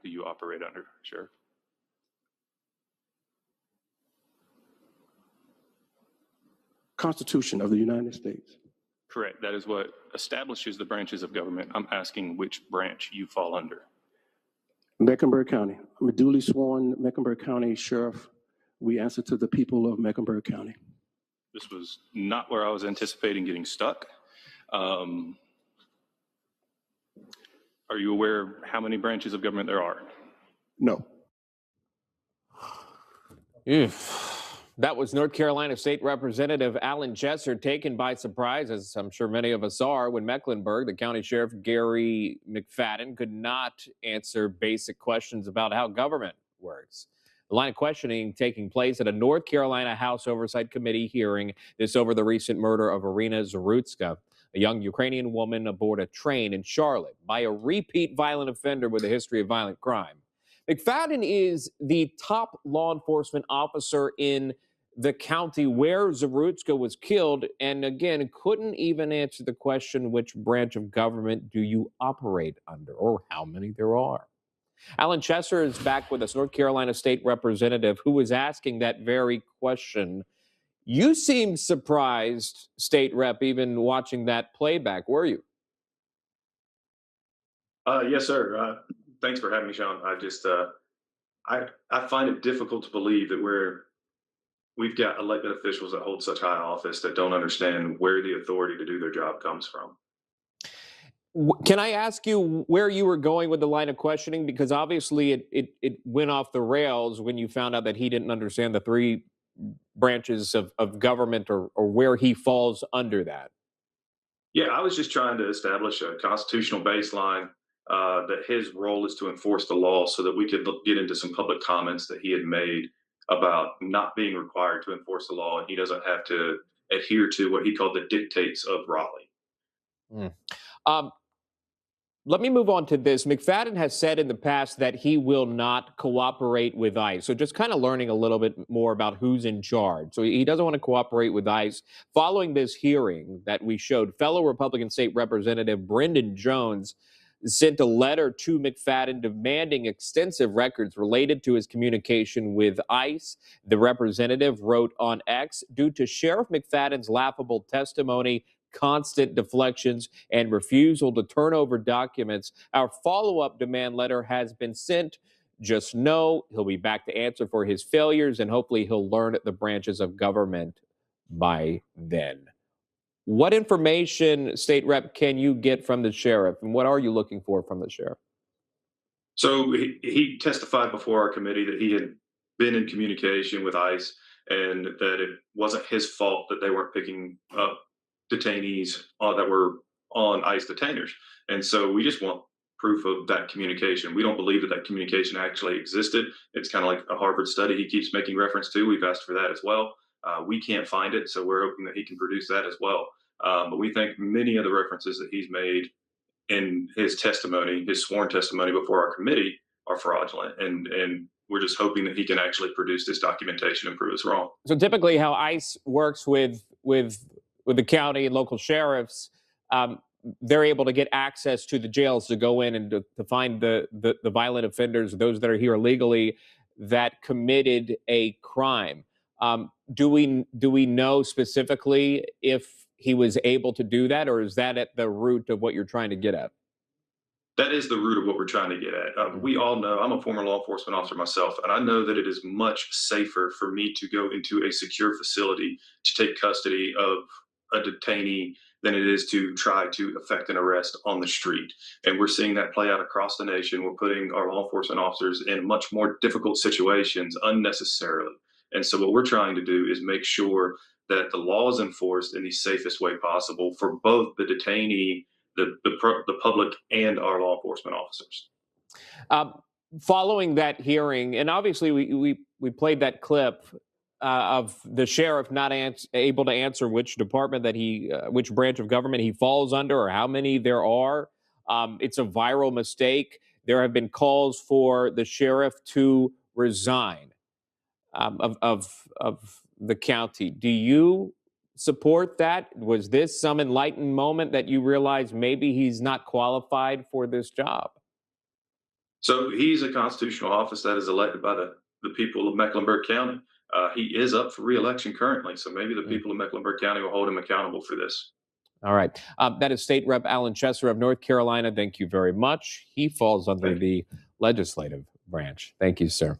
do you operate under, Sheriff? Constitution of the United States. Correct. That is what establishes the branches of government. I'm asking which branch you fall under. Mecklenburg County. I'm a duly sworn Mecklenburg County Sheriff. We answer to the people of Mecklenburg County. This was not where I was anticipating getting stuck. Are you aware how many branches of government there are? No. That was North Carolina State Representative Alan Chesser, taken by surprise, as I'm sure many of us are, when Mecklenburg, the county sheriff Gary McFadden, could not answer basic questions about how government works. The line of questioning taking place at a North Carolina House Oversight Committee hearing, this over the recent murder of Irina Zarutska, a young Ukrainian woman aboard a train in Charlotte, by a repeat violent offender with a history of violent crime. McFadden is the top law enforcement officer in the county where Zarutska was killed, and again, couldn't even answer the question, which branch of government do you operate under, or how many there are. Alan Chesser is back with us, North Carolina State Representative, who was asking that very question. You seemed surprised, State Rep, even watching that playback, were you? Yes, sir. Thanks for having me, Sean. I find it difficult to believe that we've got elected officials that hold such high office that don't understand where the authority to do their job comes from. Can I ask you where you were going with the line of questioning? Because obviously it went off the rails when you found out that he didn't understand the three branches of government or where he falls under that. Yeah, I was just trying to establish a constitutional baseline that his role is to enforce the law, so that we could get into some public comments that he had made about not being required to enforce the law, and he doesn't have to adhere to what he called the dictates of Raleigh. Let me move on to this. McFadden has said in the past that he will not cooperate with ICE. So just kind of learning a little bit more about who's in charge. So he doesn't want to cooperate with ICE. Following this hearing that we showed, fellow Republican State Representative Brendan Jones sent a letter to McFadden demanding extensive records related to his communication with ICE. The representative wrote on X, due to Sheriff McFadden's laughable testimony, constant deflections, and refusal to turn over documents, our follow-up demand letter has been sent. Just know he'll be back to answer for his failures, and hopefully he'll learn the branches of government by then. What information, State Rep, can you get from the sheriff, and what are you looking for from the sheriff? So he testified before our committee that he had been in communication with ICE, and that it wasn't his fault that they weren't picking up detainees that were on ICE detainers. And so we just want proof of that communication. We don't believe that that communication actually existed. It's kind of like a Harvard study he keeps making reference to. We've asked for that as well. We can't find it, so we're hoping that he can produce that as well. But we think many of the references that he's made in his testimony, his sworn testimony before our committee, are fraudulent. And we're just hoping that he can actually produce this documentation and prove us wrong. So typically how ICE works with the county and local sheriffs, they're able to get access to the jails to go in and to find the violent offenders, those that are here illegally, that committed a crime. Do we know specifically if he was able to do that, or is that at the root of what you're trying to get at? That is the root of what we're trying to get at. We all know, I'm a former law enforcement officer myself, and I know that it is much safer for me to go into a secure facility to take custody of a detainee than it is to try to effect an arrest on the street. And we're seeing that play out across the nation. We're putting our law enforcement officers in much more difficult situations unnecessarily. And so what we're trying to do is make sure that the law is enforced in the safest way possible for both the detainee, the public, and our law enforcement officers. Following that hearing, and obviously we played that clip of the sheriff not able to answer which department that which branch of government he falls under, or how many there are. It's a viral mistake. There have been calls for the sheriff to resign of the county. Do you support that? Was this some enlightened moment that you realized maybe he's not qualified for this job? So he's a constitutional office that is elected by the people of Mecklenburg County. He is up for reelection currently, so maybe the people of Mecklenburg County will hold him accountable for this. All right. That is State Rep Alan Chesser of North Carolina. Thank you very much. He falls under Thank you. the legislative branch. Thank you, sir.